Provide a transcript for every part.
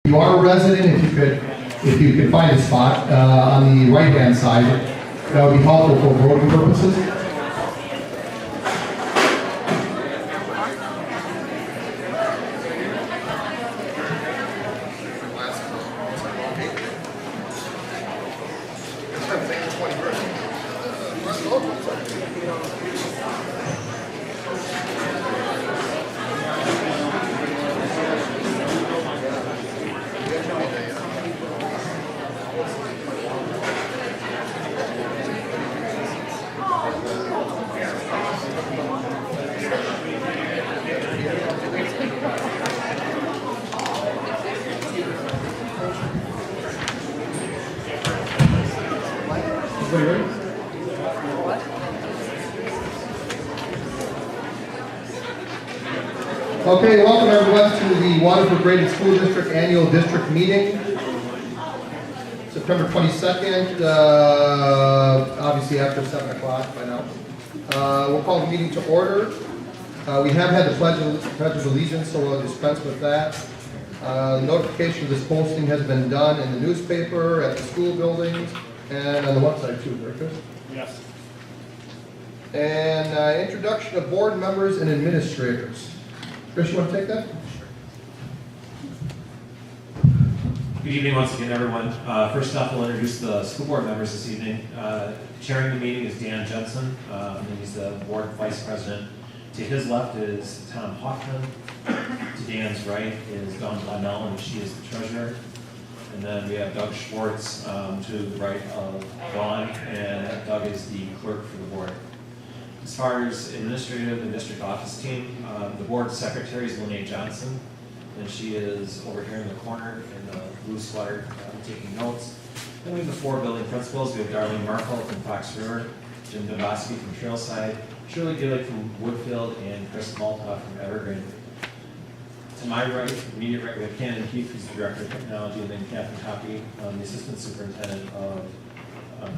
you are a resident, if you could find a spot on the right-hand side, that would be helpful for voting purposes. Okay, welcome everyone to the Waterford Graded School District Annual District Meeting, September 22nd, obviously after 7 o'clock by now. We'll call the meeting to order. We have had the Pledge of Allegiance, so we'll dispense with that. Notification of this posting has been done in the newspaper, at the school buildings, and on the website too, right, Chris? Yes. And introduction of board members and administrators. Chris, you want to take that? Good evening once again, everyone. First off, we'll introduce the school board members this evening. Chairing the meeting is Dan Jensen, and he's the board vice president. To his left is Tom Hoffman. To Dan's right is Dawn Blondell, and she is the treasurer. And then we have Doug Schwartz to the right of Dawn, and Doug is the clerk for the board. As far as administrative and district office team, the board secretary is Lene Johnson, and she is over here in the corner in the blue sweater taking notes. Then we have the 4 building principals. We have Darlene Markle from Fox River, Jim Dobosky from Trailside, Shirley Gillick from Woodfield, and Chris Malta from Evergreen. To my right, immediate right, we have Cannon Keefe, who's the director of technology, and then Catherine Hoppy, the assistant superintendent of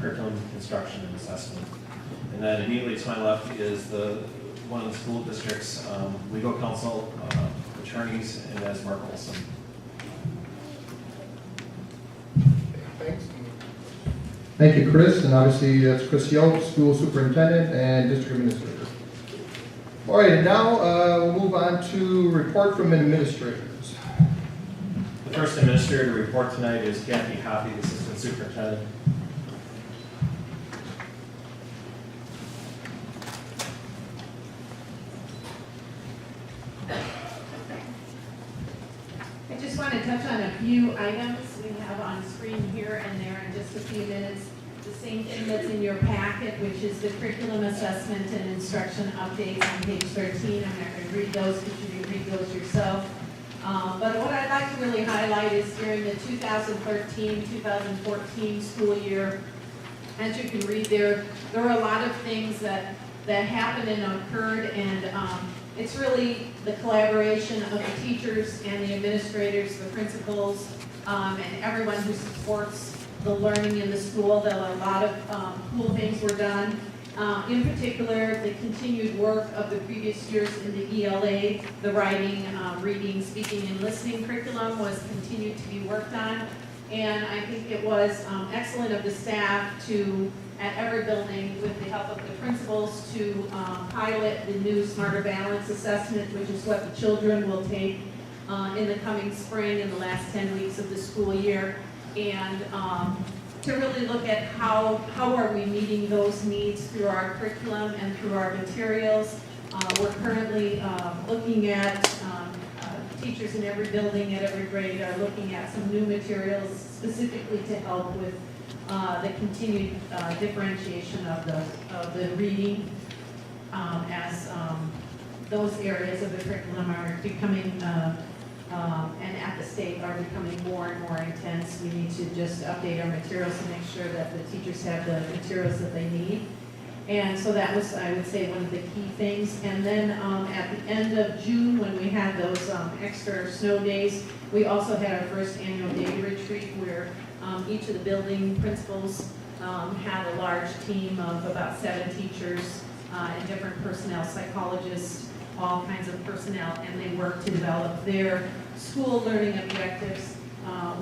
curriculum, instruction, and assessment. And then immediately to my left is one of the school district's legal counsel, attorneys, and that's Mark Olson. Thanks. Thank you, Chris, and obviously that's Chris Yoke, school superintendent and district administrator. All right, and now we'll move on to report from administrators. The first administrator to report tonight is Kathy Hoppy, the assistant superintendent. I just want to touch on a few items we have on screen here and there in just a few minutes. The same thing that's in your packet, which is the curriculum assessment and instruction updates on page 13. I'm not going to read those because you can read those yourself. But what I'd like to really highlight is during the 2013-2014 school year, as you can read there were a lot of things that happened and occurred, and it's really the collaboration of the teachers and the administrators, the principals, and everyone who supports the learning in the school. That a lot of cool things were done. In particular, the continued work of the previous years in the ELA, the writing, reading, speaking, and listening curriculum was continued to be worked on. And I think it was excellent of the staff to, at every building, with the help of the principals, to pilot the new Smarter Balance assessment, which is what the children will take in the coming spring in the last 10 weeks of the school year. And to really look at how are we meeting those needs through our curriculum and through our materials. We're currently looking at teachers in every building at every grade are looking at some new materials specifically to help with the continued differentiation of the reading as those areas of the curriculum are becoming and at the state are becoming more and more intense. We need to just update our materials to make sure that the teachers have the materials that they need. And so that was, I would say, one of the key things. And then at the end of June, when we had those extra snow days, we also had our first annual day retreat where each of the building principals had a large team of about 7 teachers and different personnel, psychologists, all kinds of personnel, and they worked to develop their school learning objectives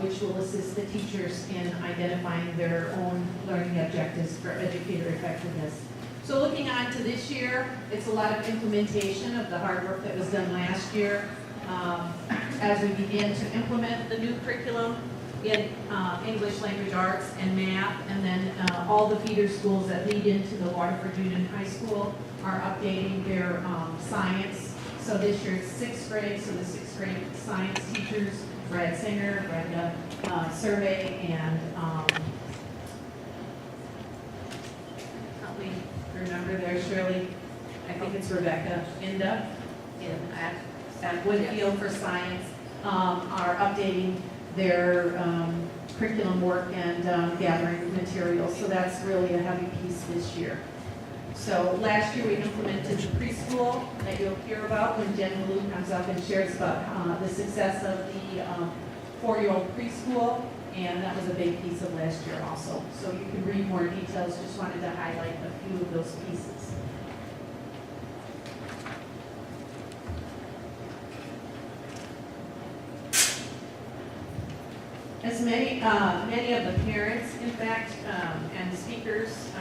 which will assist the teachers in identifying their own learning objectives for educator effectiveness. So looking on to this year, it's a lot of implementation of the hard work that was done last year as we begin to implement the new curriculum in English language arts and math, and then all the feeder schools that lead into the Waterford Union High School are updating their science. So this year it's 6th grade, so the 6th grade science teachers, Brad Singer, Brenda Survey, and help me remember there, Shirley, I think it's Rebecca Inda at Woodfield for science, are updating their curriculum work and gathering materials. So that's really a heavy piece this year. So last year we implemented the preschool that you'll hear about when Jen Malou comes up and shares about the success of the 4-year-old preschool, and that was a big piece of last year also. So you can read more details, just wanted to highlight a few of those pieces. As many of the parents, in fact, and speakers,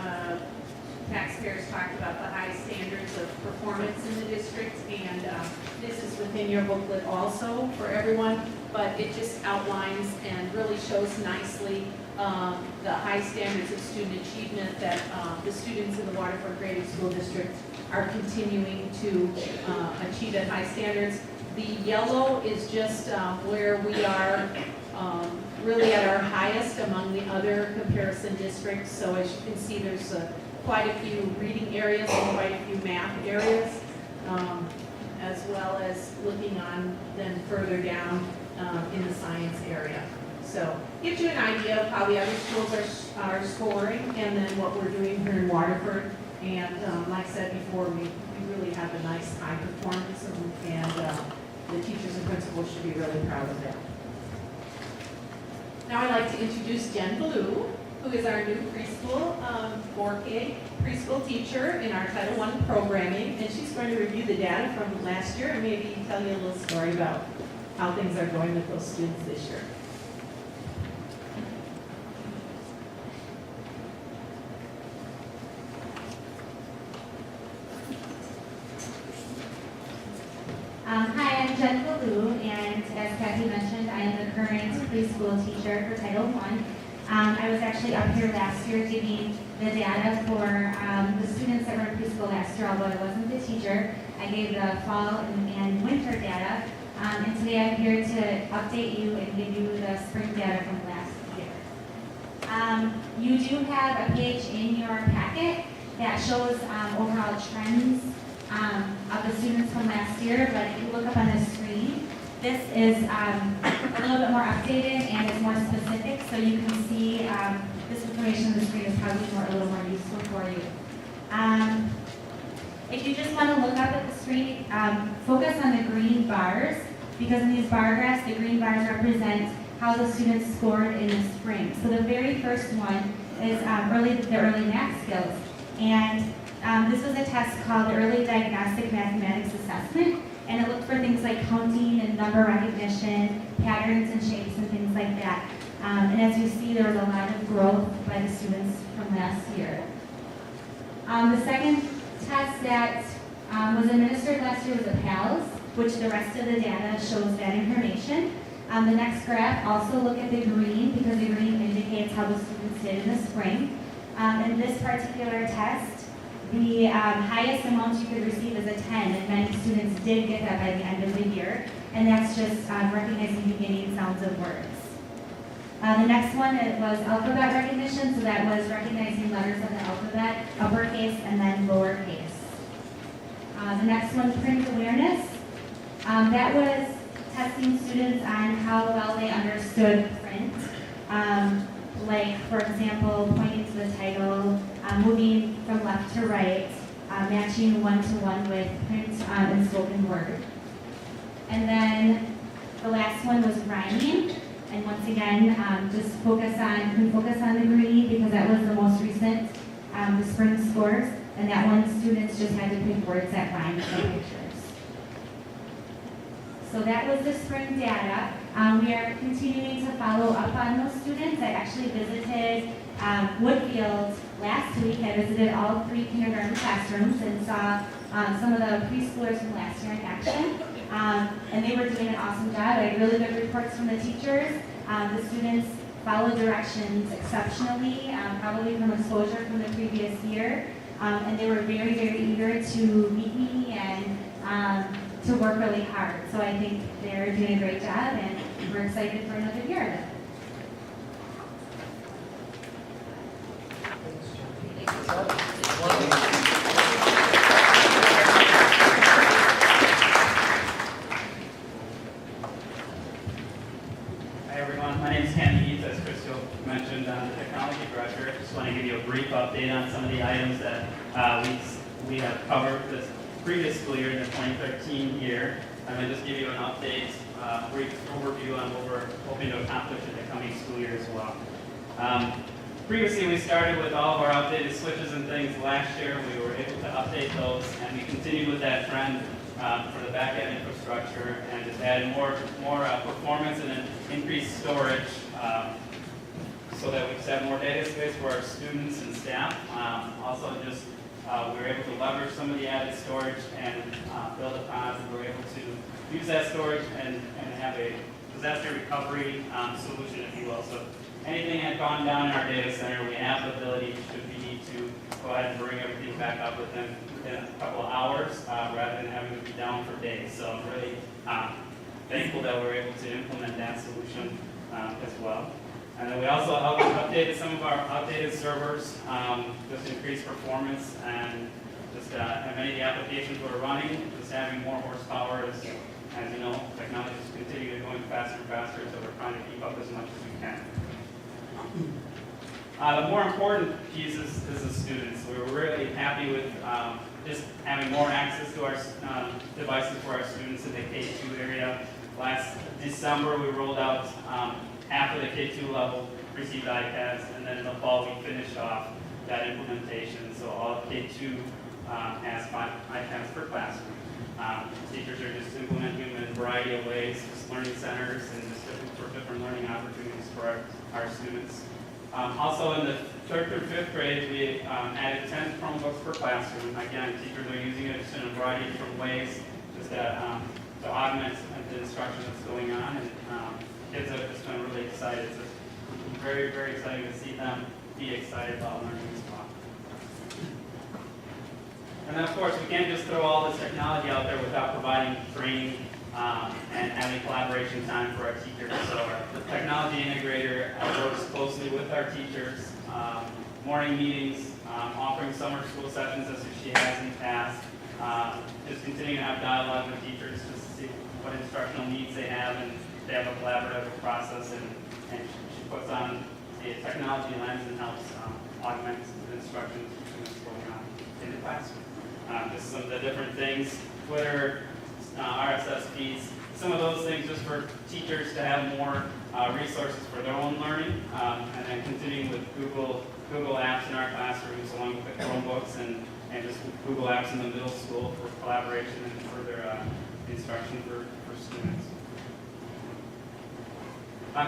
taxpayers talked about the high standards of performance in the district, and this is within your booklet also for everyone, but it just outlines and really shows nicely the high standards of student achievement that the students in the Waterford Grading School District are continuing to achieve at high standards. The yellow is just where we are really at our highest among the other comparison districts. So as you can see, there's quite a few reading areas and quite a few math areas, as well as looking on then further down in the science area. So gives you an idea of how the other schools are scoring, and then what we're doing here in Waterford. And like I said before, we really have a nice high performance, and the teachers and principals should be really proud of that. Now I'd like to introduce Jen Malou, who is our new preschool 4K preschool teacher in our Title I programming, and she's going to review the data from last year and maybe tell you a little story about how things are going with those students this year. Hi, I'm Jen Malou, and as Kathy mentioned, I am the current preschool teacher for Title I. I was actually up here last year giving the data for the students that were in preschool last year, although I wasn't the teacher. I gave the fall and winter data, and today I'm here to update you and give you the spring data from last year. You do have a page in your packet that shows overall trends of the students from last year, but if you look up on the screen, this is a little bit more updated and is more specific, so you can see this information on the screen is probably a little more useful for you. If you just want to look up at the screen, focus on the green bars, because in these bar graphs, the green bars represent how the students scored in the spring. So the very first one is the early math skills, and this was a test called the Early Diagnostic Mathematics Assessment, and it looked for things like counting and number recognition, patterns and shapes and things like that. And as you see, there was a lot of growth by the students from last year. The second test that was administered last year was the PALS, which the rest of the data shows that information. The next graph, also look at the green, because the green indicates how the students did in the spring. In this particular test, the highest amount you could receive is a 10, and many students did get that by the end of the year, and that's just recognizing beginning sounds of words. The next one, it was alphabet recognition, so that was recognizing letters of the alphabet, uppercase and then lowercase. The next one, print awareness. That was testing students on how well they understood print. Like, for example, pointing to the title, moving from left to right, matching one-to-one with print and spoken word. And then the last one was rhyming. And once again, just focus on the green, because that was the most recent, the spring scores. And that one, students just had to pick words that rhymed with the pictures. So that was the spring data. We are continuing to follow on those students. I actually visited Woodfield last week. I visited all 3 kindergarten classrooms and saw some of the preschoolers from last year in action. And they were doing an awesome job. I had really good reports from the teachers. The students followed directions exceptionally, probably from exposure from the previous year. And they were very, very eager to meet me and to work really hard. So I think they're doing a great job, and we're excited for another year of it. Hi everyone, my name is Kenny Heath, as Crystal mentioned. I'm the technology director. Just want to give you a brief update on some of the items that we have covered this previous school year, in the 2013 year. I'm going to just give you an update, brief overview on what we're hoping to accomplish in the coming school year as well. Previously, we started with all of our updated switches and things last year. We were able to update those, and we continued with that trend for the back-end infrastructure, and just added more performance and increased storage, so that we just have more data space for our students and staff. Also, just we were able to leverage some of the added storage and build upon it. We were able to use that storage and have a disaster recovery solution, if you will. So anything had gone down in our data center, we have the ability, should we need to, go ahead and bring everything back up within a couple of hours, rather than having to be down for days. So I'm really thankful that we were able to implement that solution as well. And then we also updated some of our outdated servers, just increased performance, and just many of the applications we're running, just having more horsepower. As you know, technology is continuing going faster and faster, so we're trying to keep up as much as we can. The more important piece is the students. We were really happy with just having more access to our devices for our students in the K2 area. Last December, we rolled out half of the K2 level received iPads, and then in the fall, we finished off that implementation. So all of K2 has 5 iPads per classroom. Teachers are just implementing them in a variety of ways, just learning centers and just different learning opportunities for our students. Also in the 3rd through 5th grade, we added 10 Chromebooks per classroom. Again, teachers are using it in a variety of different ways just to augment the instruction that's going on. And kids have just been really excited. It's very, very exciting to see them be excited about learning as well. And then, of course, we can't just throw all this technology out there without providing training and having collaboration time for our teachers. So the technology integrator works closely with our teachers, morning meetings, offering summer school sessions as she has in the past, just continuing to have dialogue with teachers just to see what instructional needs they have, and they have a collaborative process, and she puts on a technology lens and helps augment the instruction that's going on in the classroom. Just some of the different things, Twitter, RSS feeds, some of those things just for teachers to have more resources for their own learning, and then continuing with Google Apps in our classrooms, along with the Chromebooks and just Google Apps in the middle school for collaboration and further instruction for students.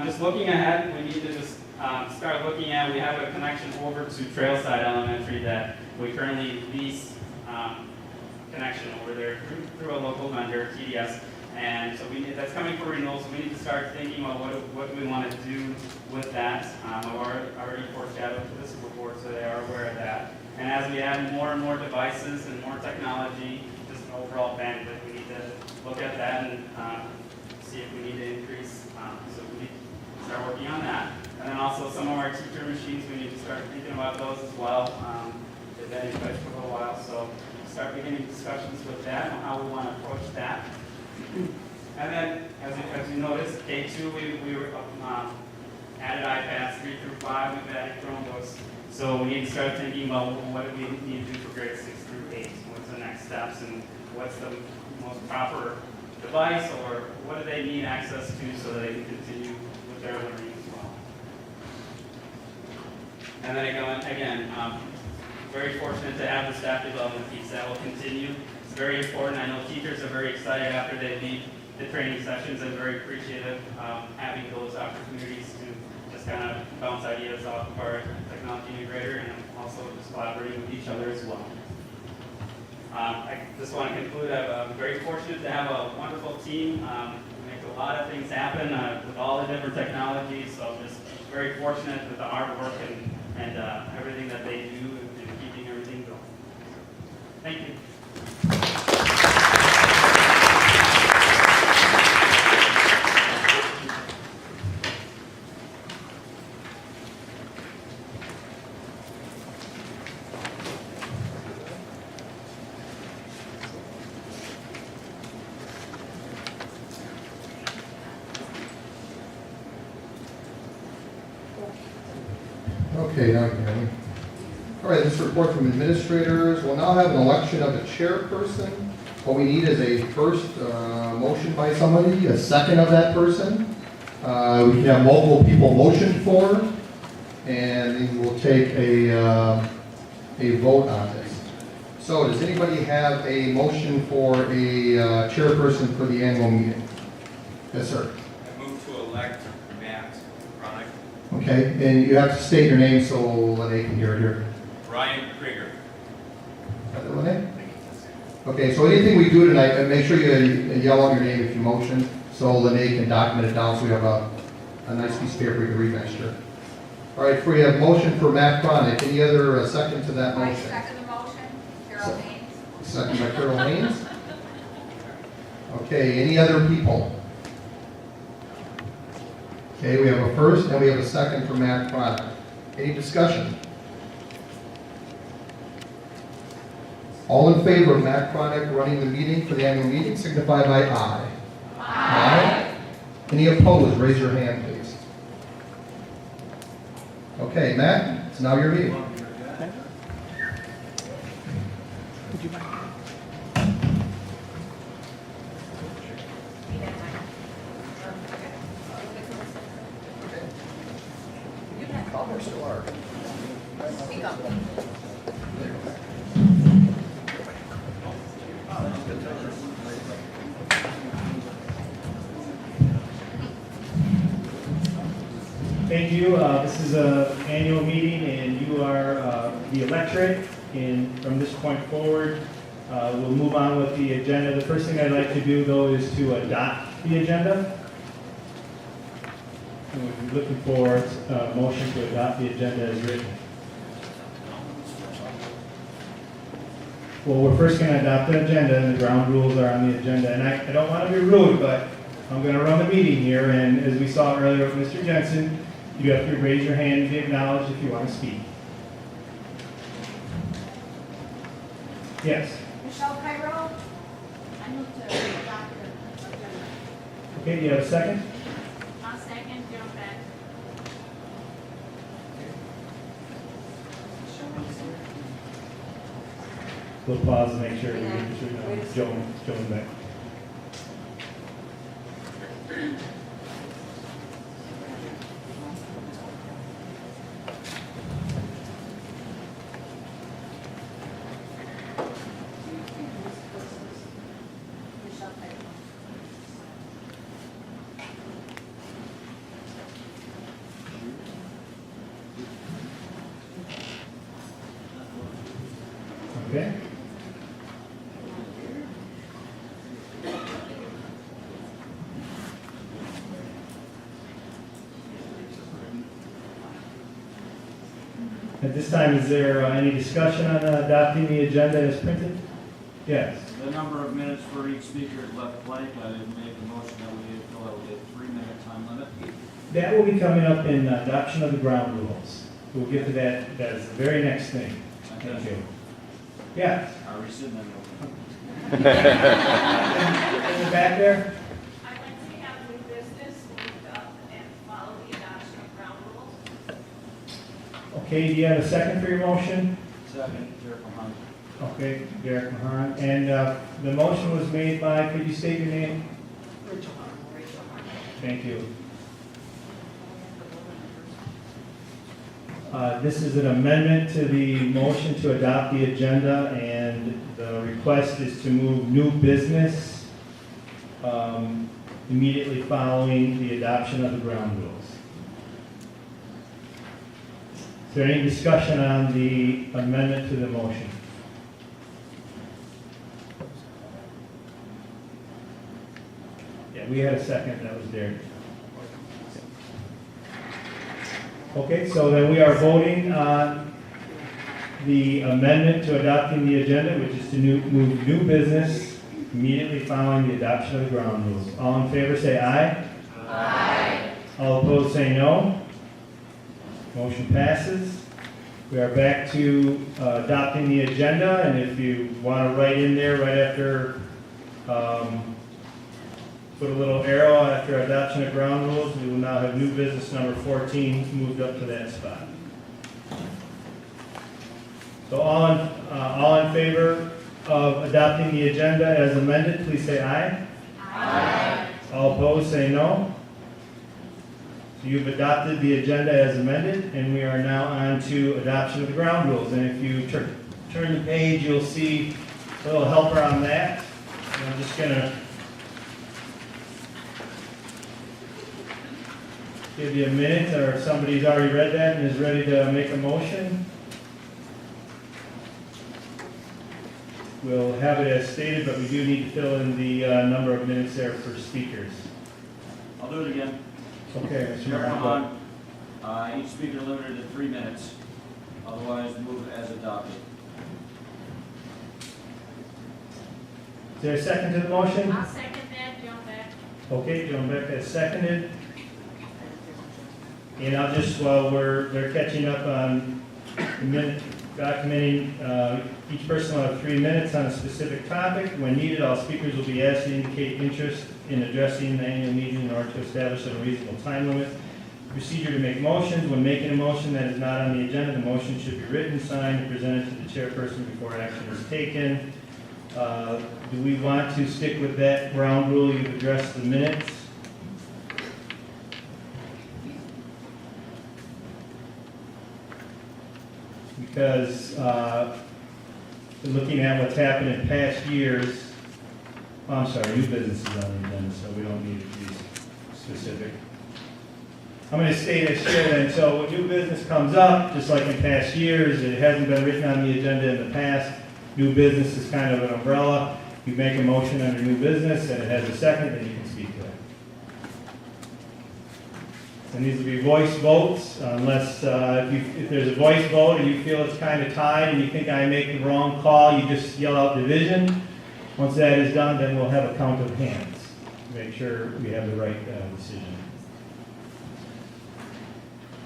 Just looking ahead, we need to just start looking at, we have a connection over to Trailside Elementary that we currently lease connection over there through a local vendor, TDS, and so that's coming for renewal, so we need to start thinking about what we want to do with that. I've already foreshadowed to the school board, so they are aware of that. And as we add more and more devices and more technology, just an overall bandwidth, we need to look at that and see if we need to increase. So we need to start working on that. And then also some of our teacher machines, we need to start thinking about those as well. They've been in place for a little while, so start beginning discussions with that on how we want to approach that. And then, as you noticed, K2, we added iPads 3 through 5, we've added Chromebooks. So we need to start thinking about what do we need to do for grades 6 through 8? What's the next steps, and what's the most proper device, or what do they need access to so that they can continue with their learning as well. And then again, very fortunate to have the staff development piece that will continue. It's very important. I know teachers are very excited after they leave the training sessions and very appreciative of having those opportunities to kind of bounce ideas off of our technology integrator and also just collaborating with each other as well. I just want to conclude, I'm very fortunate to have a wonderful team. We make a lot of things happen with all the different technologies, so I'm just very fortunate with the hard work and everything that they do in keeping everything going. Thank you. Okay, now you can hear me. All right, this report from administrators. We'll now have an election of a chairperson. What we need is a first motion by somebody, a second of that person. We can have multiple people motion for, and then we'll take a vote on this. So does anybody have a motion for a chairperson for the annual meeting? Yes, sir. I move to elect Matt Chronic. Okay, and you have to state your name so they can hear it here. Ryan Krieger. Is that the name? Okay, so anything we do tonight, make sure you yell out your name if you motion, so Lene can document it down, so we have a nice piece of paper you can read next year. All right, we have motion for Matt Chronic. Any other second to that I motion? second the motion. Carol Haynes. Second by Carol Haynes. Okay, any other people? Okay, we have a first and we have a second for Matt Chronic. Any discussion? All in favor of Matt Chronic running the meeting for the annual meeting, signify by aye. Aye. Any opposed, raise your hand, please. Okay, Matt, it's now your meeting. Speak up. Thank you. This is an annual meeting, and you are the electorate. And from this point forward, we'll move on with the agenda. The first thing I'd like to do, though, is to adopt the agenda. And we'll be looking for a motion to adopt the agenda as written. Well, we're first going to adopt the agenda, and the ground rules are on the agenda. And I don't want to be rude, but I'm going to run the meeting here. And as we saw earlier with Mr. Jensen, you have to raise your hand and be acknowledged if you want to speak. Yes. Michelle Cairo. I move to adopt the agenda. Okay, do you have a second? I'll second, Joe Beck. We'll pause to make sure we get this written. Joan back. Michelle Cairo. Okay. At this time, is there any discussion on adopting the agenda as printed? Yes. The number of minutes for each speaker is left blank. I didn't make a motion that we fill out a 3-minute time limit. That will be coming up in adoption of the ground rules. We'll get to that. That is the very next thing. Thank you. Yes. Are we sitting in In the back there? I'd like to have new business moved up and follow the adoption of ground rules. Okay, do you have a second for your motion? Second, Derek Mahan. Okay, Derek Mahan. And the motion was made by, could you state your name? Rachel. Thank you. This is an amendment to the motion to adopt the agenda, and the request is to move new business immediately following the adoption of the ground rules. Is there any discussion on the amendment to the motion? Yeah, we had a second, that was Derek. Okay, so then we are voting on the amendment to adopting the agenda, which is to move new business immediately following the adoption of the ground rules. All in favor say aye. Aye. All opposed say no. Motion passes. We are back to adopting the agenda, and if you want to write in there right after, put a little arrow after adoption of ground rules, we will now have new business number 14 moved up to that spot. So all in favor of adopting the agenda as amended, please say aye. Aye. All opposed say no. So you've adopted the agenda as amended, and we are now on to adoption of the ground rules. And if you turn the page, you'll see a little helper on that. And I'm just going to give you a minute, or if somebody's already read that and is ready to make a motion, we'll have it as stated, but we do need to fill in the number of minutes there for speakers. I'll do it again. Okay, Mr. Chair, come Marco. on. Each speaker limited to 3 minutes. Otherwise, move as adopted. Is there a second to the motion? I'll second that, Joan Beck. Okay, Joan Beck has seconded. And I'll just, while they're catching up on the minute, documenting, each person will have 3 minutes on a specific topic. When needed, all speakers will be asked to indicate interest in addressing the annual meeting in order to establish a reasonable time limit. Procedure to make motions. When making a motion that is not on the agenda, the motion should be written, signed, and presented to the chairperson before action is taken. Do we want to stick with that ground rule? You've addressed the minutes. Because looking at what's happened in past years, I'm sorry, new business is on the agenda, so we don't need to be specific. I'm going to state as chair then, so when new business comes up, just like in past years, it hasn't been written on the agenda in the past, new business is kind of an umbrella. You make a motion under new business and it has a second, then you can speak to it. There needs to be voice votes, unless if there's a voice vote and you feel it's kind of tied and you think I make the wrong call, you just yell out division. Once that is done, then we'll have a count of hands to make sure we have the right decision.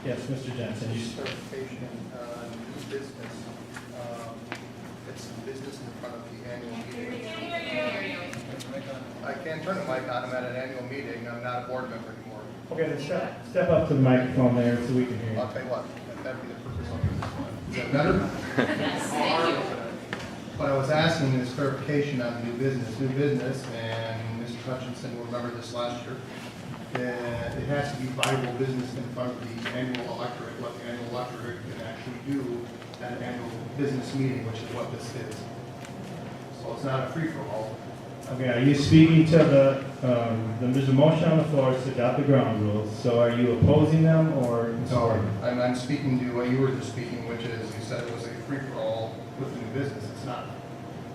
Yes, Mr. Jensen. Clarification, new business, it's business in front of the annual meeting. I can't turn the mic on, I'm at an annual meeting, I'm not a board member anymore. Okay, then step up to the microphone there so we can hear you. I'll tell you what, that'd be the purpose of this one. Is that better? Yes, thank you. What I was asking is clarification on new business, and Mr. Hutchinson will remember this last year. It has to be viable business in front of the annual electorate, what the annual electorate can actually do at an annual business meeting, which is what this is. So it's not a free-for-all. Okay, are you speaking to there's a motion on the floor to adopt the ground rules, so are you opposing them or in support? No, I'm speaking to what you were just speaking, which is, you said it was a free-for-all with the new business, it's not.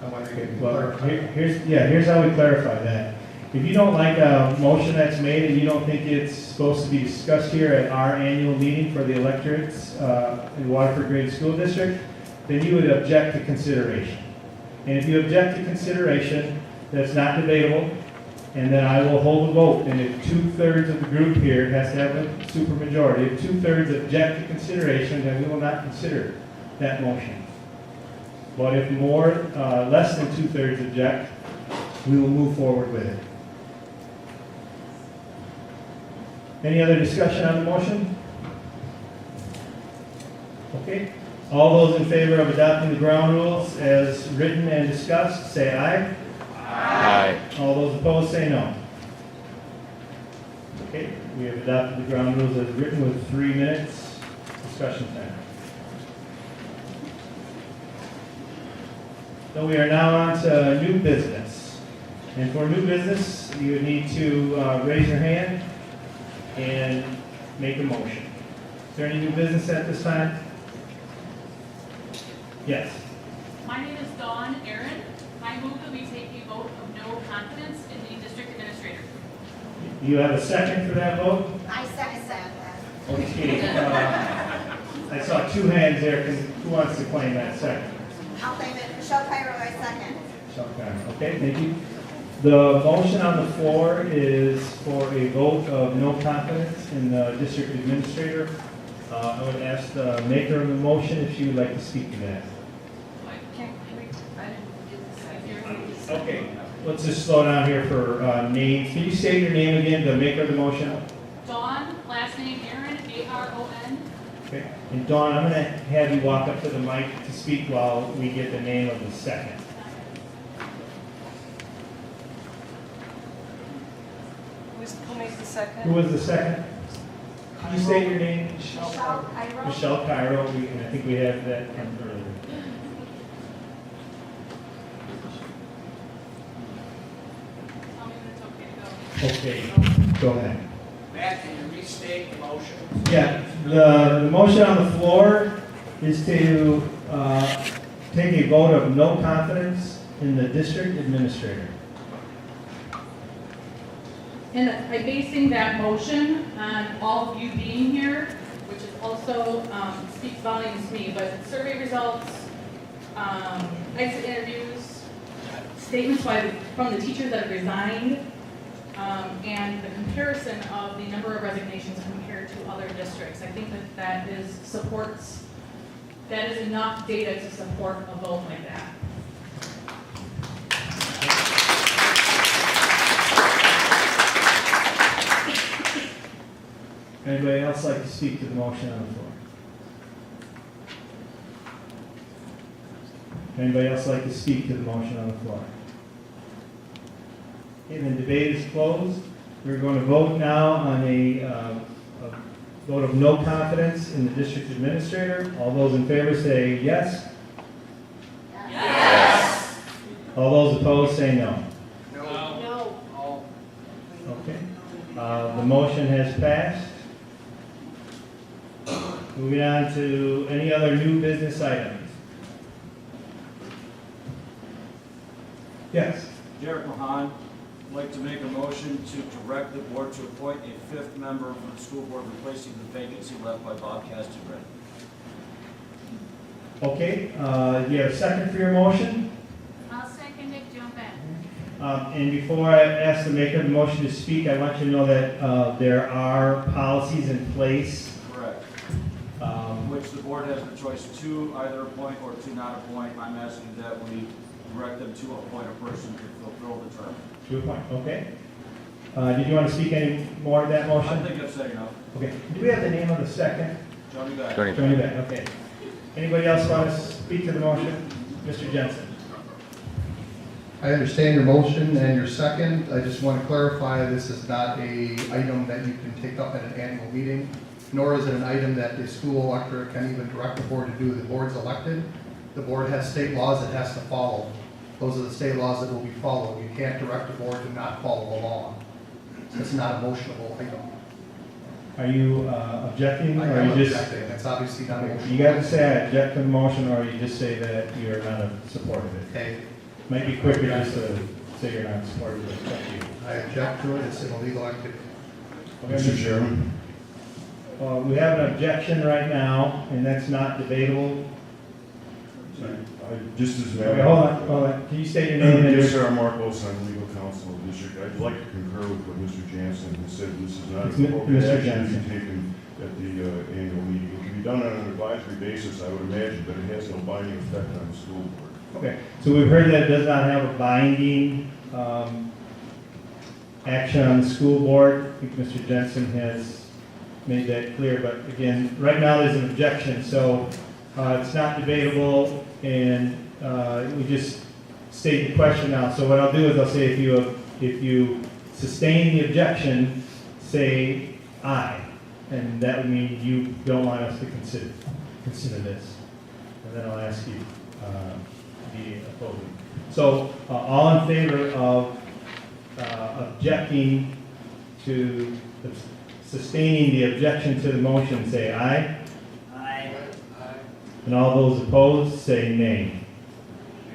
I wonder if you Okay, can well, clarify. here's how we clarify that. If you don't like a motion that's made and you don't think it's supposed to be discussed here at our annual meeting for the electorates in Waterford Grade School District, then you would object to consideration. And if you object to consideration, that's not debatable, and then I will hold a vote. And if 2/3 of the group here has to have a supermajority, if 2/3 object to consideration, then we will not consider that motion. But if less than 2/3 object, we will move forward with it. Any other discussion on the motion? Okay. All those in favor of adopting the ground rules as written and discussed, say aye. Aye. All those opposed, say no. Okay, we have adopted the ground rules as written with 3 minutes discussion time. So we are now on to new business. And for new business, you would need to raise your hand and make a motion. Is there any new business at this time? Yes. My name is Dawn Aaron. I move that we take a vote of no confidence in the district administrator. You have a second for that vote? I second that. Okay. I saw two hands there. Who wants to claim that second? I'll claim it. Michelle Cairo, I second. Okay, thank you. The motion on the floor is for a vote of no confidence in the district administrator. I would ask the maker of the motion if she would like to speak to that. Okay, let's just slow down here for names. Can you state your name again, the maker of the motion? Dawn, last name Aaron, A-R-O-N. Okay, and Dawn, I'm going to have you walk up to the mic to speak while we get the name of the second. Who makes the second? Who was the second? Can you state your name? Michelle Cairo. Michelle Cairo, and I think we have that from earlier. Tell me when it's okay to go. Okay, go ahead. Matt, can you restate the motion? Yeah, the motion on the floor is to take a vote of no confidence in the district administrator. And I'm basing that motion on all of you being here, which is also speaks volumes to me, but survey results, exit interviews, statements from the teachers that have resigned, and the comparison of the number of resignations compared to other districts. I think that is enough data to support a vote like that. Anybody else like to speak to the motion on the floor? Anybody else like to speak to the motion on the floor? Okay, then debate is closed. We're going to vote now on a vote of no confidence in the district administrator. All those in favor say yes. Yes. All those opposed say no. No. Okay. The motion has passed. Moving on to any other new business items. Yes. Jericho Hahn, I'd like to make a motion to direct the board to appoint a fifth member for the school board, replacing the vacancy left by Bob Castagret. Okay, do you have a second for your motion? I'll second it, jump in. And before I ask the maker of the motion to speak, I want you to know that there are policies in place. Correct. Which the board has the choice to either appoint or to not appoint. I'm asking that we direct them to appoint a person to fulfill the term. To a point, okay. Did you want to speak any more of that I motion? think I've said enough. Okay, do we have the name of the second? Johnny Beck. Johnny Beck, okay. Anybody else want to speak to the motion? Mr. Jensen? I understand your motion and your second. I just want to clarify, this is not a item that you can take up at an annual meeting, nor is it an item that the school electorate can even direct the board to do. The board's elected. The board has state laws it has to follow. Those are the state laws that will be followed. You can't direct the board to not follow the law. It's not a motionable item. Are you objecting, I or am you just? objecting. It's obviously not a motion. You got to say I object to the motion, or you just say that you're not in support of it. Okay, Might be quicker just to say you're not in support of it. It's up to you. I object to it. It's an illegal activity. Okay, Chairman. We have an objection right now, and that's not debatable. Just as Okay, hold on. Can you state your name? and Yes, sir, I'm Mark Olson, I'm legal counsel of the district. I'd like to concur with what Mr. Jansen has said. This is not It's appropriate Mr. action to Jansen. be taken at the annual meeting. It can be done on an advisory basis, I would imagine, but it has no binding effect on the school board. Okay, so we've heard that it does not have a binding action on the school board. I think Mr. Jensen has made that clear, but again, right now there's an objection, so it's not debatable, and we just state the question now. So what I'll do is I'll say if you sustain the objection, say aye, and that would mean you don't want us to consider this, and then I'll ask you the opposing. So all in favor of objecting to sustaining the objection to the motion, say aye. Aye. And all those opposed, say nay.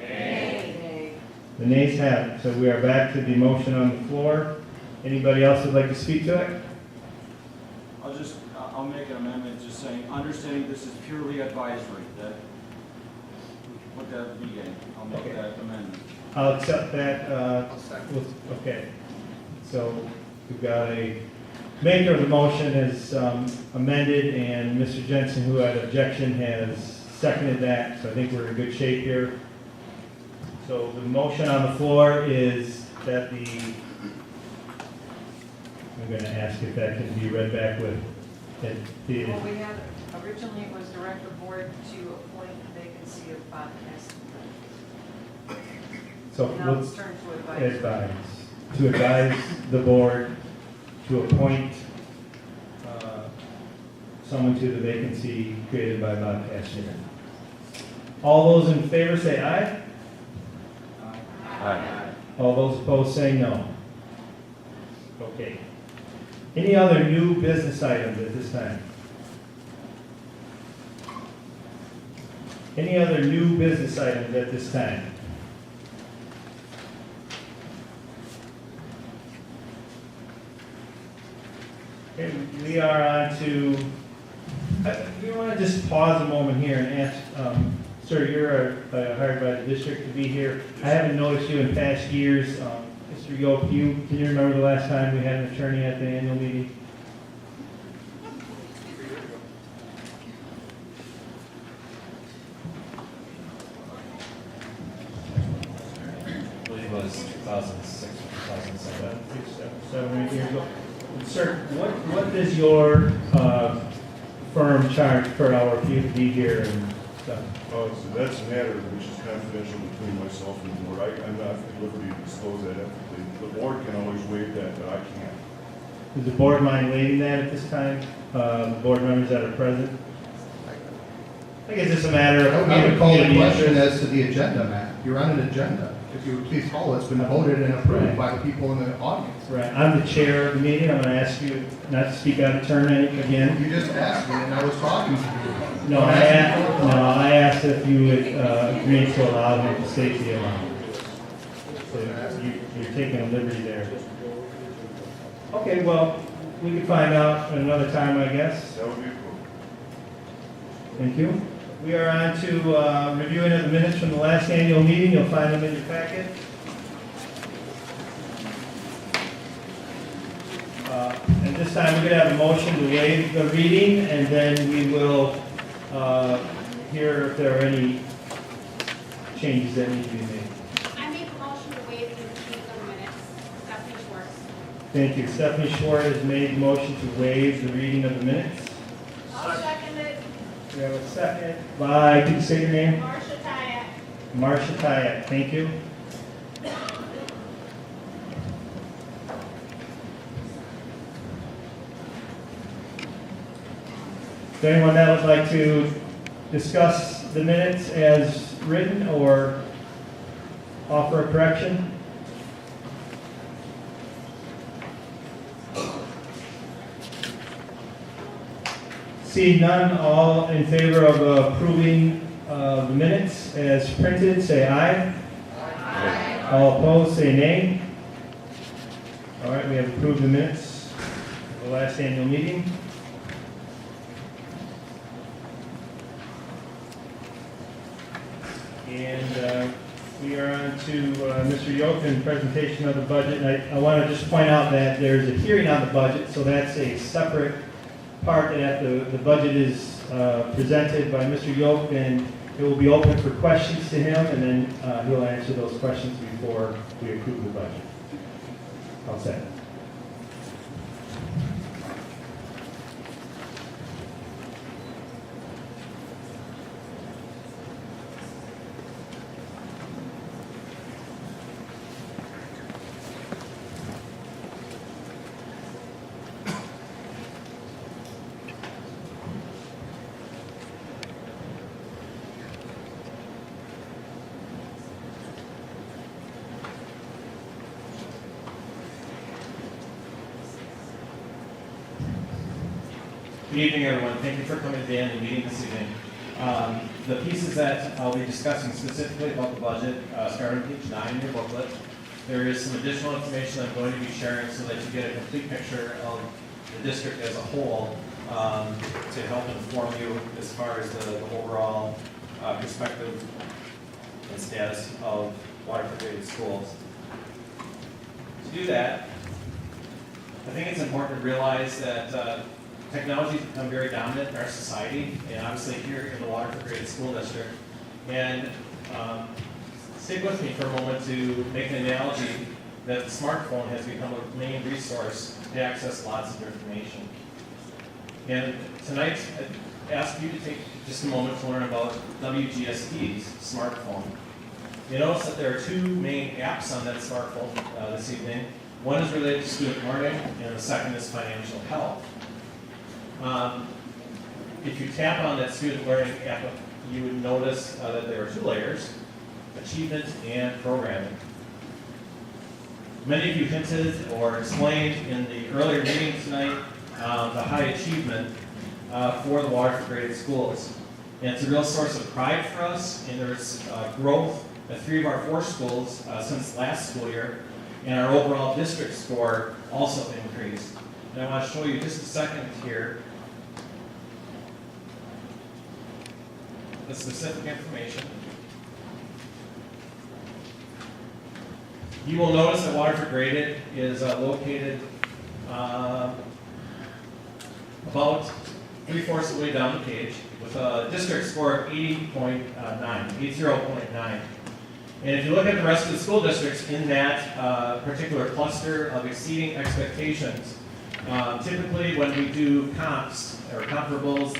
Nay. The nays have it. So we are back to the motion on the floor. Anybody else would like to speak to it? I'll make an amendment just saying, understanding this is purely advisory, that, put that at the beginning. I'll make Okay. that amendment. I'll accept that. Okay. So we've got a maker of the motion is amended, and Mr. Jensen, who had objection, has seconded that. So I think we're in good shape here. So the motion on the floor is that I'm going to ask if that can be read back with Well, we had, originally it was direct the board to appoint the vacancy of Bob Caston. So Now let's it's turned to advice. to advise the board to appoint someone to the vacancy created by Bob Caston. All those in favor say aye. Aye. All those opposed say no. Okay. Any other new business items at this time? Any other new business items at this time? Okay, we are on to, we want to just pause a moment here and ask, sir, you're hired by the district to be here. I haven't noticed you in past years. Mr. Yoke, can you remember the last time we had an attorney at the annual meeting? I believe it was 2006 or 2007. 7 years ago. Sir, what does your firm charge per hour for you to be here and stuff? Oh, so that's a matter which is confidential between myself and the board. I'm not at liberty to disclose that. The board can always waive that, but I can't. Does the board mind waiving that at this time? The board members that are present? I think it's just a matter of. I would call the community question interest. as to the agenda, Matt. You're on an agenda. If you would please call, it's been voted and approved Right. by the people in the audience. Right, I'm the chair of the meeting. I'm going to ask you not to speak out of turn again. You just asked me and I was talking to you. No, I asked if you would agree to allow him to state the amount. So you're taking a liberty there. Okay, well, we can find out at another time, I guess. That would be cool. Thank you. We are on to reviewing of the minutes from the last annual meeting. You'll find them in your packet. And this time we're going to have a motion to waive the reading, and then we will hear if there are any changes that need to be made. I make a motion to waive the receipt of minutes. Stephanie Schwartz. Thank you. Stephanie Schwartz has made the motion to waive the reading of the minutes. I'll second it. We have a second by, can you say your name? Marcia Tyack. Marcia Tyack. Thank you. Is there anyone that would like to discuss the minutes as written or offer a correction? Seeing none, all in favor of approving the minutes as printed, say aye. Aye. All opposed, say nay. All right, we have approved the minutes of the last annual meeting. And we are on to Mr. Yoken's presentation of the budget. And I want to just point out that there's a hearing on the budget, so that's a separate part that the budget is presented by Mr. Yoke, and it will be open for questions to him, and then he'll answer those questions before we approve the budget. All set. Good evening, everyone. Thank you for coming to the annual meeting this evening. The pieces that I'll be discussing specifically about the budget start on page 9 in your booklet. There is some additional information I'm going to be sharing so that you get a complete picture of the district as a whole to help inform you as far as the overall perspective and status of Waterford graded schools. To do that, I think it's important to realize that technology has become very dominant in our society, and obviously here in the Waterford graded school district. And stick with me for a moment to make an analogy that the smartphone has become a main resource to access lots of information. And tonight, I ask you to take just a moment to learn about WGSD's smartphone. You notice that there are two main apps on that smartphone this evening. One is related to student learning, and the second is financial health. If you tap on that student learning app, you would notice that there are two layers, achievement and programming. Many of you hinted or explained in the earlier meeting tonight the high achievement for the Waterford graded schools. And it's a real source of pride for us, and there's growth at 3 of our 4 schools since last school year, and our overall district score also increased. And I want to show you just a second here the specific information. You will notice that Waterford graded is located about 3/4 of the way down the page with a district score of 80.9. And if you look at the rest of the school districts in that particular cluster of exceeding expectations, typically when we do comps or comparables,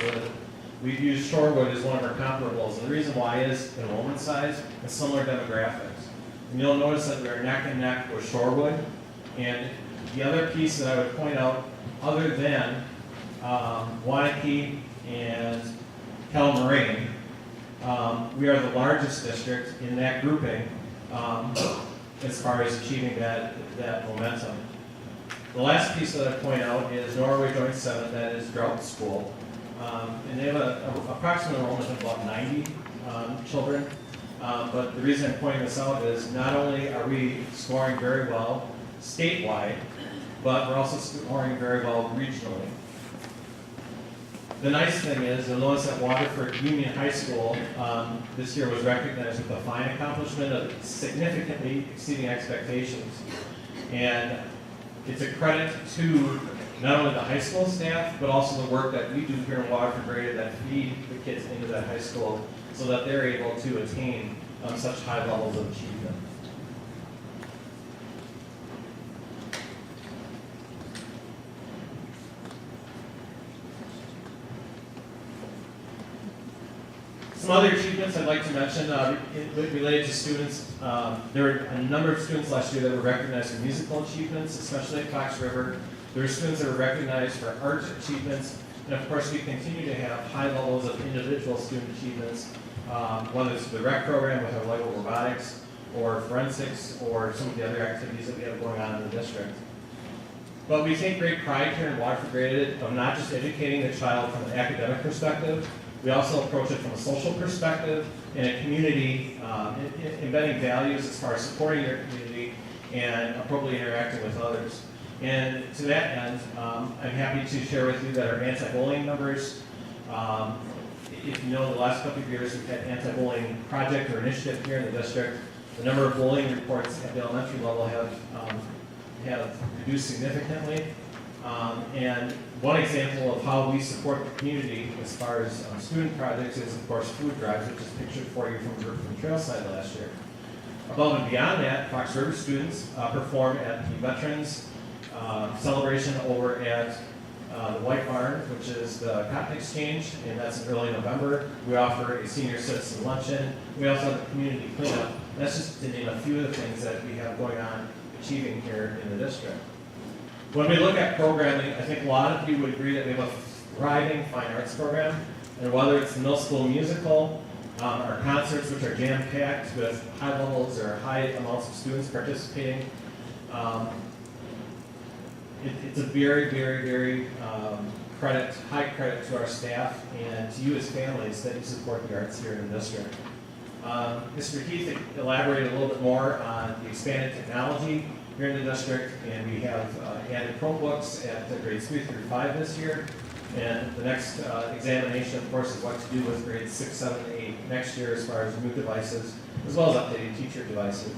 we use Shorewood as one of our comparables. And the reason why is enrollment size and similar demographics. And you'll notice that we're neck and neck with Shorewood. And the other piece that I would point out, other than Waunakee and Calmarine, we are the largest district in that grouping as far as achieving that momentum. The last piece that I point out is Norway Joint 7, that is Drought School. And they have an approximate enrollment of about 90 children. But the reason I'm pointing this out is not only are we scoring very well statewide, but we're also scoring very well regionally. The nice thing is, you'll notice that Waterford Union High School this year was recognized with a fine accomplishment of significantly exceeding expectations. And it's a credit to not only the high school staff, but also the work that we do here in Waterford graded that feed the kids into that high school so that they're able to attain such high levels of achievement. Some other achievements I'd like to mention related to students. There were a number of students last year that were recognized for musical achievements, especially at Fox River. There were students that were recognized for art achievements. And of course, we continue to have high levels of individual student achievements, whether it's the rec program with our Lego robotics, or forensics, or some of the other activities that we have going on in the district. But we take great pride here in Waterford Graded of not just educating the child from an academic perspective, we also approach it from a social perspective and a community, embedding values as far as supporting your community and appropriately interacting with others. And to that end, I'm happy to share with you that our anti-bullying numbers, if you know, the last couple of years we've had anti-bullying project or initiative here in the district. The number of bullying reports at the elementary level have reduced significantly. And one example of how we support the community as far as student projects is, of course, food drives, which is pictured for you from Trailside last year. Above and beyond that, Fox River students perform at the Veterans celebration over at the White Barn, which is the Cotton Exchange, and that's in early November. We offer a senior citizen luncheon. We also have a community cleanup. That's just to name a few of the things that we have going on achieving here in the district. When we look at programming, I think a lot of you would agree that we have a thriving fine arts program, and whether it's the middle school musical, our concerts, which are jam-packed with high levels or high amounts of students participating, it's a very, very, very high credit to our staff and to you as families that you support the arts here in the district. Mr. Heath elaborated a little bit more on the expanded technology here in the district, and we have added Chromebooks at grades 3 through 5 this year. And the next examination, of course, is what to do with grades 6, 7, and 8 next year as far as new devices, as well as updated teacher devices.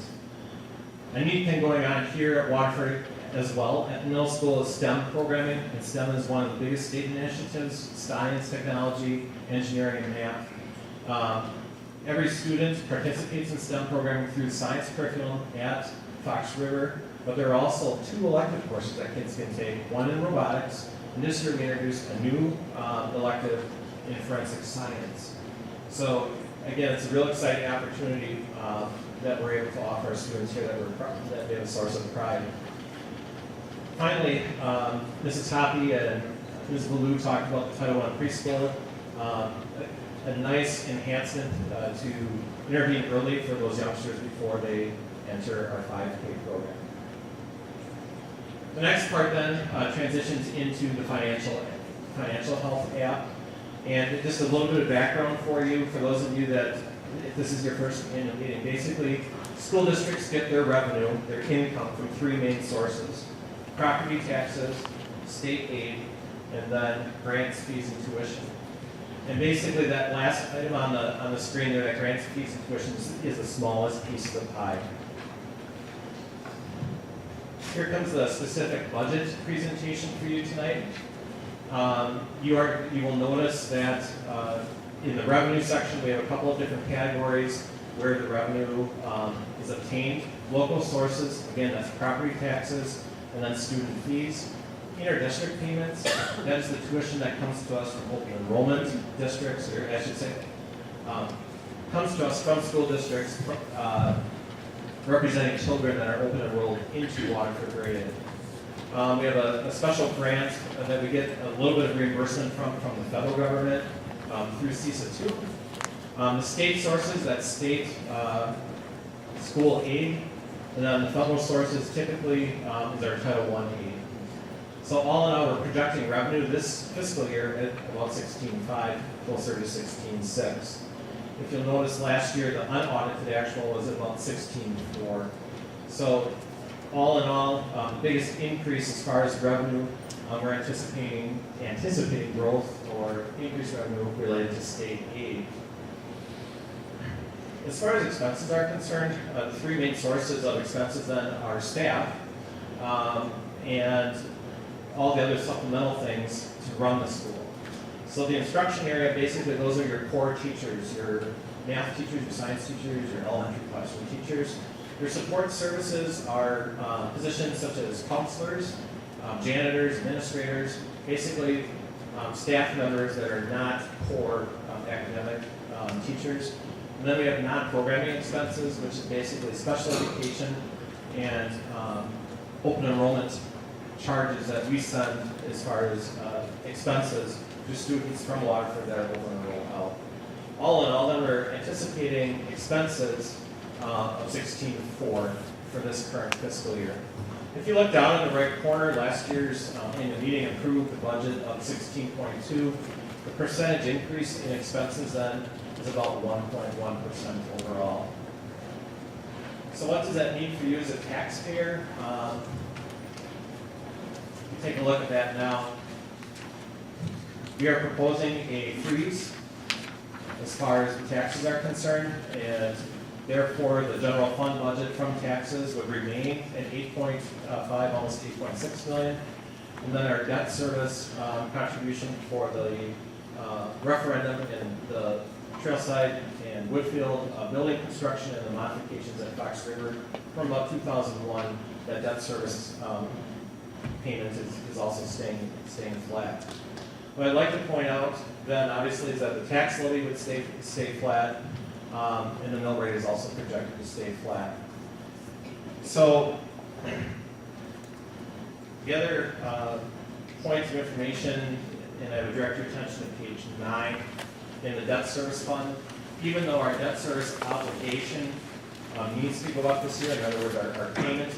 A neat thing going on here at Waterford as well at the middle school is STEM programming, and STEM is one of the biggest state initiatives: science, technology, engineering, and math. Every student participates in STEM programming through the science curriculum at Fox River, but there are also 2 elective courses that kids can take, one in robotics, and this year we introduced a new elective in forensic science. So again, it's a real exciting opportunity that we're able to offer our students here that we have a source of pride. Finally, Mrs. Hoppy and Ms. Ballou talked about the Title I preschool, a nice enhancement to intervene early for those youngsters before they enter our 5K program. The next part then transitions into the financial health app. And just a little bit of background for you, for those of you that, if this is your first annual meeting, basically school districts get their revenue, their income from 3 main sources: property taxes, state aid, and then grants, fees, and tuition. And basically that last item on the screen there, that grants, fees, and tuition, is the smallest piece of the pie. Here comes the specific budget presentation for you tonight. You will notice that in the revenue section we have a couple of different categories where the revenue is obtained. Local sources, again, that's property taxes, and then student fees. Inter-district payments, that is the tuition that comes to us from open enrollment districts, or I should say, comes to us from school districts representing children that are open enrolled into Waterford graded. We have a special grant that we get a little bit of reimbursement from the federal government through CISA 2. The state sources, that's state school aid, and then the federal sources typically is our Title I aid. So all in all, we're projecting revenue this fiscal year at about 16.5, closer to 16.6. If you'll notice, last year the unaudited actual was about 16.4. So all in all, the biggest increase as far as revenue, we're anticipating growth or increased revenue related to state aid. As far as expenses are concerned, the 3 main sources of expenses then are staff and all the other supplemental things to run the school. So the instruction area, basically those are your core teachers, your math teachers, your science teachers, your elementary classroom teachers. Your support services are positions such as counselors, janitors, administrators, basically staff members that are not core academic teachers. And then we have non-programming expenses, which is basically special education and open enrollment charges that we send as far as expenses to students from Waterford that are open enrolled out. All in all, then we're anticipating expenses of 16.4 for this current fiscal year. If you look down in the right corner, last year's annual meeting approved the budget of 16.2. The percentage increase in expenses then is about 1.1% overall. So what does that mean for you as a taxpayer? Take a look at that now. We are proposing a freeze as far as the taxes are concerned, and therefore the general fund budget from taxes would remain at 8.5, almost 8.6 million. And then our debt service contribution for the referendum and the Trailside and Woodfield building construction and the modifications at Fox River from about 2001, that debt service payment is also staying flat. What I'd like to point out then obviously is that the tax levy would stay flat, and the mill rate is also projected to stay flat. So the other points of information, and I would direct your attention to page 9 in the debt service fund. Even though our debt service obligation needs to go up this year. In other words, our payment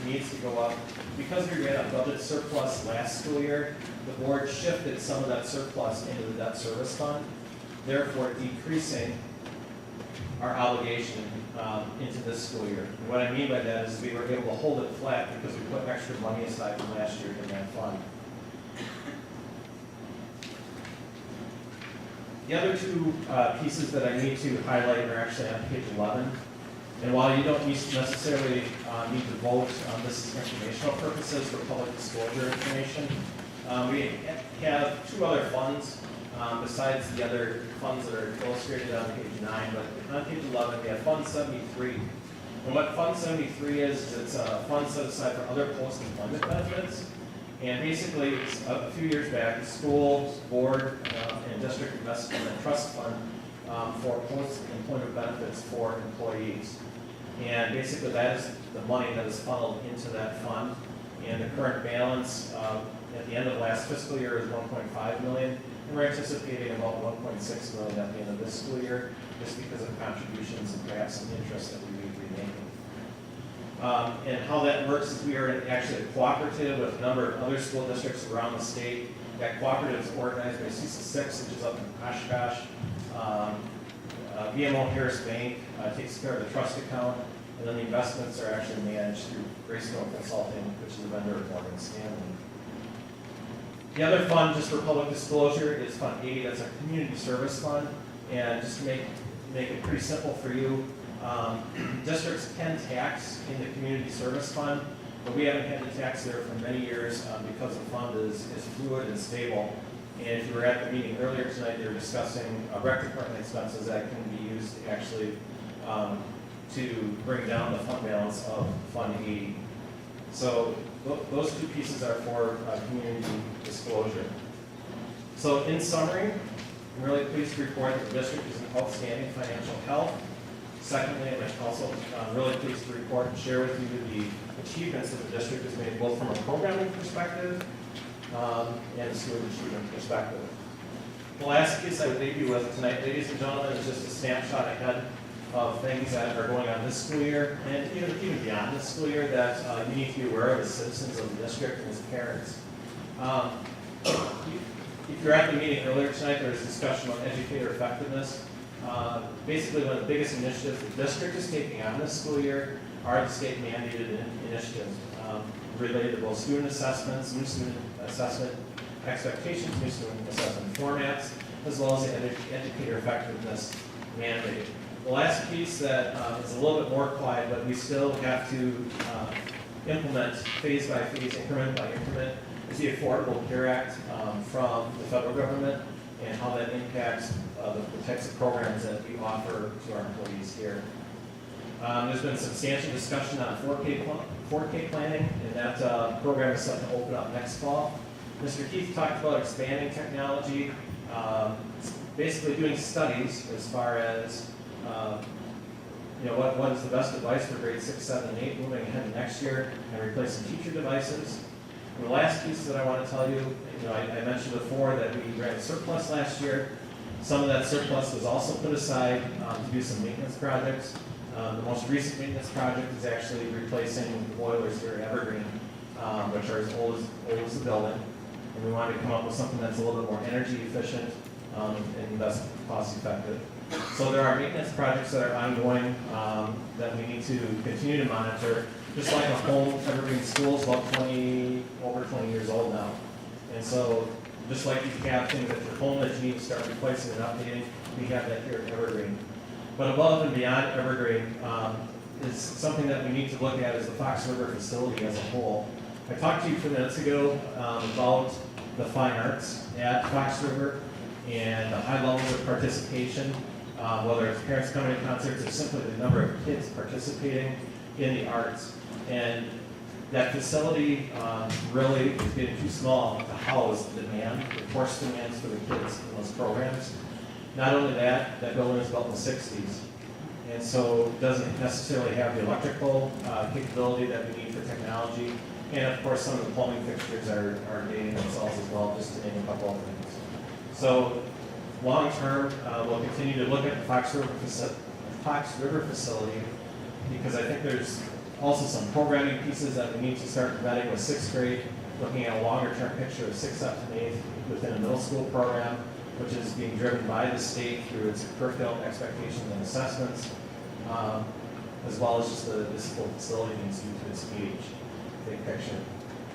needs to go up. Because we ran a budget surplus last school year, the board shifted some of that surplus into the debt service fund, therefore decreasing our obligation into this school year. And what I mean by that is we were able to hold it flat because we put extra money aside from last year in that fund. The other two pieces that I need to highlight are actually on page 11. And while you don't necessarily need to vote, this is informational purposes for public disclosure information. We have two other funds besides the other funds that are illustrated on page 9, but on page 11 we have Fund 73. And what Fund 73 is it's a fund set aside for other post-employment benefits. And basically, a few years back, the school, board, and district investment and trust fund for post-employment benefits for employees. And basically, that is the money that is funneled into that fund. And the current balance at the end of last fiscal year is $1.5 million. And we're anticipating about $1.6 million at the end of this school year, just because of contributions and perhaps some interest that we may be making. And how that works is we are actually a cooperative with a number of other school districts around the state. That cooperative is organized by CISA 6, which is up in Oshkosh. BMO Harris Bank takes care of the trust account, and then the investments are actually managed through Graceville Consulting, which is a vendor of Morgan Stanley. The other fund, just for public disclosure, is Fund 80. That's a community service fund, and just to make it pretty simple for you, districts can tax in the community service fund, but we haven't had to tax there for many years because the fund is fluid and stable. And if you were at the meeting earlier tonight, they were discussing rec department expenses that can be used actually to bring down the fund balance of Fund 80. So those two pieces are for community disclosure. So in summary, I'm really pleased to report that the district is in outstanding financial health. Secondly, I'm also really pleased to report and share with you the achievements that the district has made, both from a programming perspective and a student achievement perspective. The last piece I would leave you with tonight, ladies and gentlemen, is just a snapshot ahead of things that are going on this school year, and even beyond this school year, that you need to be aware of as citizens of the district and as parents. If you're at the meeting earlier tonight, there was discussion about educator effectiveness. Basically, one of the biggest initiatives the district is taking on this school year are the state mandated initiatives related to both student assessments, new student assessment expectations, new student assessment formats, as well as the educator effectiveness mandate. The last piece that is a little bit more quiet, but we still have to implement phase by phase, increment by increment, is the Affordable Care Act from the federal government and how that impacts the types of programs that we offer to our employees here. There's been substantial discussion on 4K planning, and that program is set to open up next fall. Mr. Keith talked about expanding technology, basically doing studies as far as what is the best advice for grades 6, 7, and 8 moving ahead to next year and replacing teacher devices. And the last piece that I want to tell you, I mentioned before that we ran a surplus last year. Some of that surplus was also put aside to do some maintenance projects. The most recent maintenance project is actually replacing the boilers here at Evergreen, which are as old as the building. And we wanted to come up with something that's a little bit more energy efficient and less cost effective. So there are maintenance projects that are ongoing that we need to continue to monitor. Just like a home, Evergreen School is about over 20 years old now. And so just like you have things at your home that you need to start replacing and updating, we have that here at Evergreen. But above and beyond Evergreen is something that we need to look at as the Fox River facility as a whole. I talked to you a few minutes ago about the fine arts at Fox River and the high levels of participation, whether it's parents coming to concerts or simply the number of kids participating in the arts. And that facility really is getting too small to house the demand, the course demands for the kids in those programs. Not only that, that building is built in the 60s, and so doesn't necessarily have the electrical capability that we need for technology. And of course, some of the plumbing fixtures are dating themselves as well, just to name a couple of things. So long term, we'll continue to look at the Fox River facility because I think there's also some programming pieces that we need to start vetting with sixth grade, looking at a longer term picture of 6th up to 8th within a middle school program, which is being driven by the state through its curriculum expectations and assessments, as well as just the school facility needs due to its age, big picture.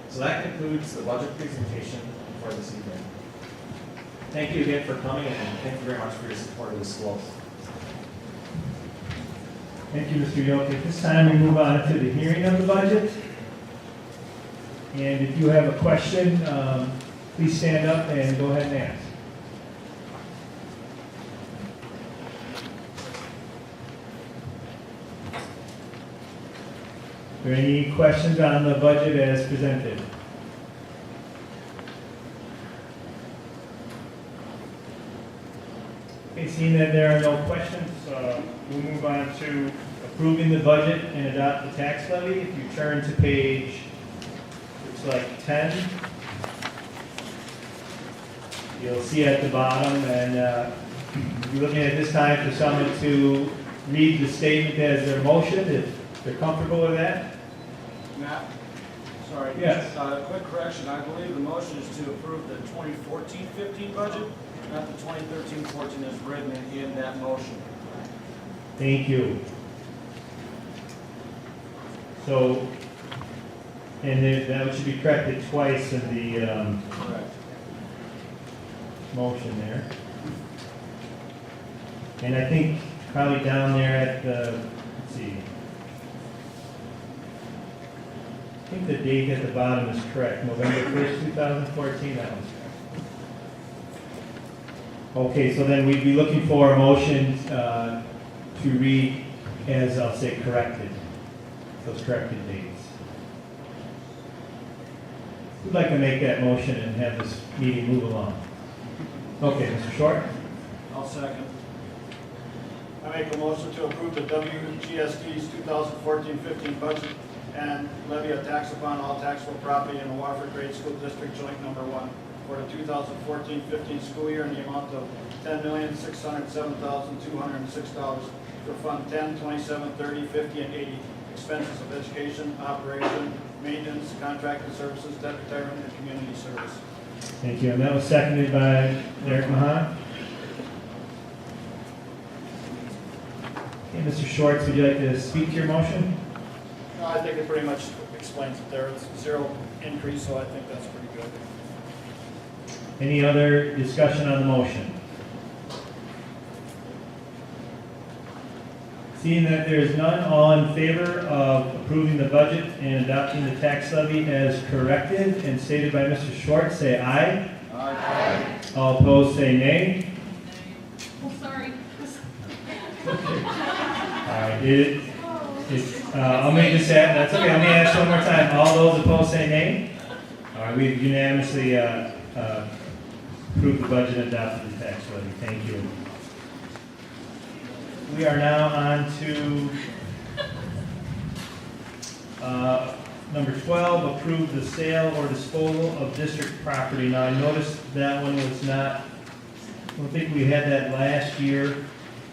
So that concludes the budget presentation for this evening. Thank you again for coming, and thank you very much for your support of the schools. Thank you, Mr. Yoke. At this time, we move on to the hearing of the budget. And if you have a question, please stand up and go ahead and ask. Are there any questions on the budget as presented? Okay, seeing that there are no questions, we'll move on to approving the budget and adopt the tax levy. If you turn to page, looks like 10, you'll see at the bottom, and you're looking at this time for someone to read the statement as their motion, if they're comfortable with that. Matt? Sorry. Yes. Quick correction, I believe the motion is to approve the 2014-15 budget, not the 2013-14 as written in that motion. Thank you. So, and that should be corrected twice in the Correct. motion there. And I think probably down there at the, let's see. I think the date at the bottom is correct, November 1st, 2014, that one's correct. Okay, so then we'd be looking for a motion to read as, I'll say, corrected, those corrected dates. Who'd like to make that motion and have this meeting move along? Okay, Mr. Short? I'll second. I make a motion to approve the WGSD's 2014-15 budget and levy a tax upon all taxable property in the Wofford Grade School District Joint Number 1 for the 2014-15 school year in the amount of $10,607,206 for Fund 10, 27, 30, 50, and 80, expenses of education, operation, maintenance, contracted services, debt retirement, and community service. Thank you, and that was seconded by Eric Mahan. Okay, Mr. Schwartz, would you like to speak to your motion? I think it pretty much explains it there. It's zero increase, so I think that's pretty good. Any other discussion on the motion? Seeing that there is none, all in favor of approving the budget and adopting the tax levy as corrected and stated by Mr. Schwartz, say aye. Aye. All opposed, say nay. Oh, sorry. All right, I'll make this, that's okay, let me ask one more time. All those opposed, say nay. All right, we've unanimously approved the budget and adopted the tax levy. Thank you. We are now on to number 12, approve the sale or disposal of district property. Now, I noticed that one was not, I don't think we had that last year.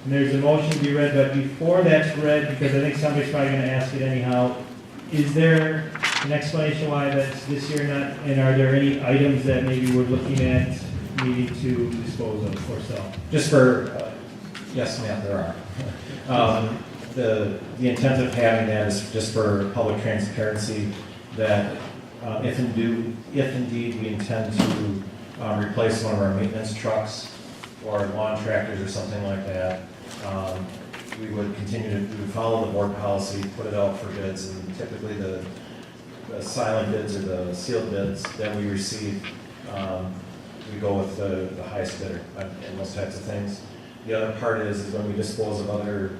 And there's a motion to be read, but before that's read, because I think somebody's probably going to ask it anyhow, is there an explanation why that's this year not, and are there any items that maybe we're looking at needing to dispose of or sell? Just for, yes, ma'am, there are. The intent of having that is just for public transparency, that if indeed we intend to replace one of our maintenance trucks or lawn tractors or something like that, we would follow the board policy, put it out for bids, and typically the silent bids or the sealed bids that we receive, we go with the highest bidder in those types of things. The other part is when we dispose of other,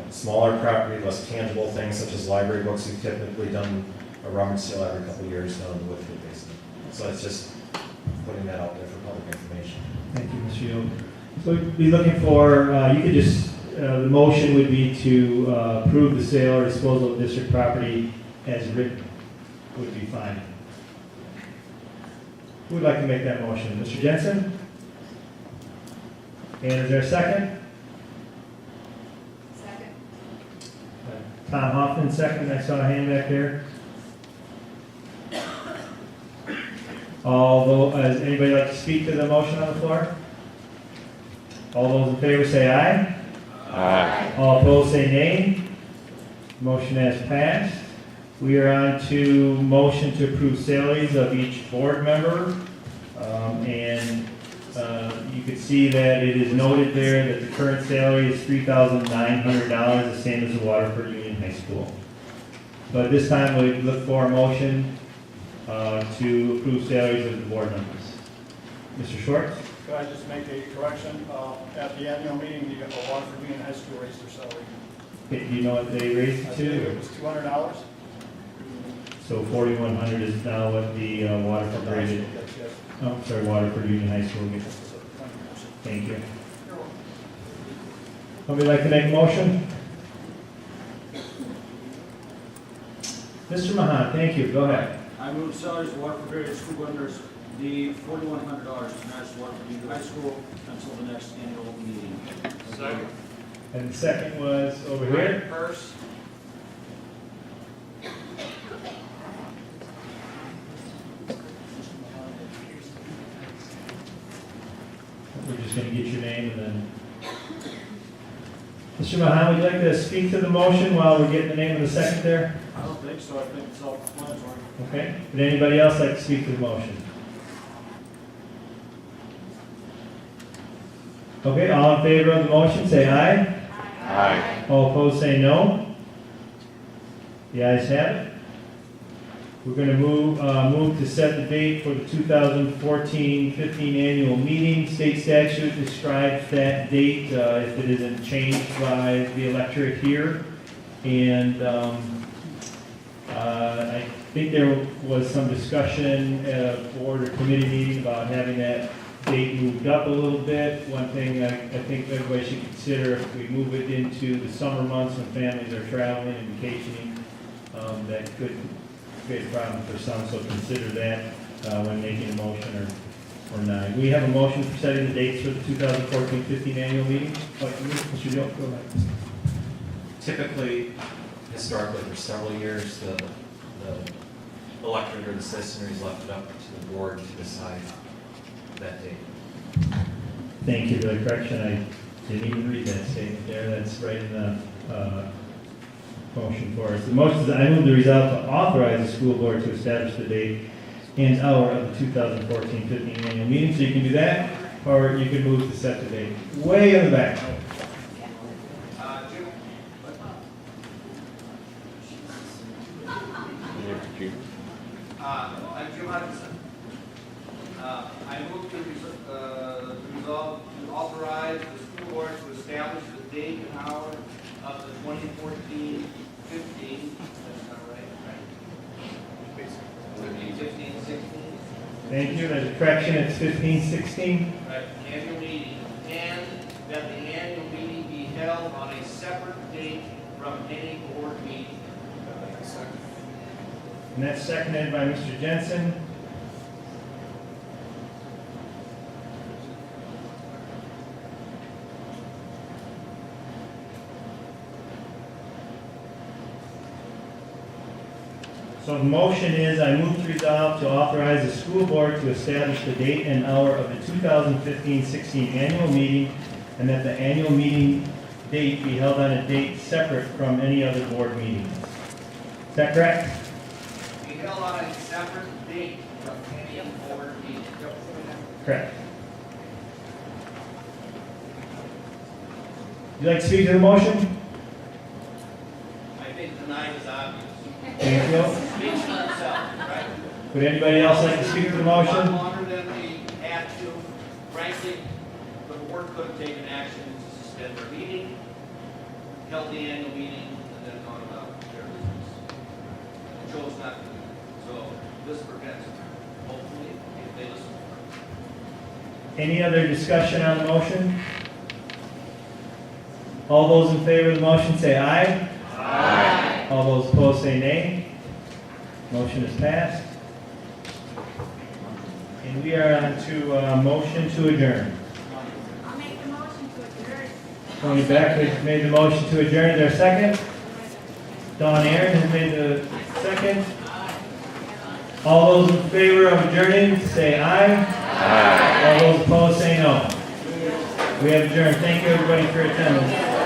smaller property, less tangible things such as library books, we've typically done a rummage sale every couple of years down in the Woodfield Basin. So it's just putting that out there for public information. Thank you, Mr. Young. So we'd be looking for, you could just, the motion would be to approve the sale or disposal of district property as written, would be fine. Who would like to make that motion? Mr. Jensen? And is there a second? Second. Tom Hoffman, second. I saw a hand back there. Does anybody like to speak to the motion on the floor? All those in favor say aye. Aye. All opposed say nay. Motion has passed. We are on to motion to approve salaries of each board member. You can see that it is noted there that the current salary is $3,900, the same as the Waterford Union High School. So at this time, we look for a motion to approve salaries of the board members. Mr. Schwartz? Could I just make a correction? At the annual meeting, the Waterford Union High School raised their salary. Okay, do you know what they raised I it believe to? it was $200. So 4,100 is now what the Waterford rated. Yes. Oh, sorry, Waterford Union High School gets. Thank you. Somebody like to make a motion? Mr. Mahan, thank you. Go ahead. I move salaries of Waterford area school board members be $4,100 to match Waterford Union High School until the next annual meeting. Second. And the second was over here. First. We're just going to get your name and then. Mr. Mahan, would you like to speak to the motion while we're getting the name of the second there? I don't think so. I think it's self-explanatory. Okay. Would anybody else like to speak to the motion? Okay, all in favor of the motion, say aye. Aye. All opposed, say no. The ayes have it. We're going to move to set the date for the 2014-15 annual meeting. State statute describes that date if it isn't changed by the electorate here. And I think there was some discussion at a board or committee meeting about having that date moved up a little bit. One thing I think everybody should consider, if we move it into the summer months when families are traveling and vacationing, that could create a problem for some, so consider that when making a motion or not. We have a motion for setting the dates for the 2014-15 annual meeting. Mr. Joe, go ahead. Typically, historically, for several years, the electorate or the citizenry has left it up to the board to decide that date. Thank you for the correction. I didn't even read that statement there. That's right in the motion for us. The motion is, I move the resolve to authorize the school board to establish the date and hour of the 2014-15 annual meeting. So you can do that, or you can move to set the date. Way in the back. I'm Jim Hutchinson. I move to resolve to authorize the school board to establish the date and hour of the 2014-15, that's not right? 15-16. Thank you. There's a correction. It's 15-16. Right, annual meeting, and that the annual meeting be held on a separate date from any board meeting. And that's seconded by Mr. Jensen. So the motion is, I move to resolve to authorize the school board to establish the date and hour of the 2015-16 annual meeting, and that the annual meeting date be held on a date separate from any other board meetings. Is that correct? Be held on a separate date from any board meeting. Correct. Would you like to speak to the motion? I think tonight is obvious. Thank you. Speaks for itself, right? Would anybody else like to speak to the motion? Longer than we had to. Frankly, the board could have taken action to suspend their meeting, held the annual meeting, and then gone about their business. Chose not to do it. So this prevents it. Hopefully, if they listen. Any other discussion on the motion? All those in favor of the motion say aye. Aye. All those opposed say nay. Motion is passed. And we are on to motion to adjourn. I'll make the motion to adjourn. Tony Beck made the motion to adjourn. Is there a second? Dawn Aaron has made the second. All those in favor of adjourning, say aye. Aye. All those opposed, say no. We have adjourned. Thank you, everybody, for attendance.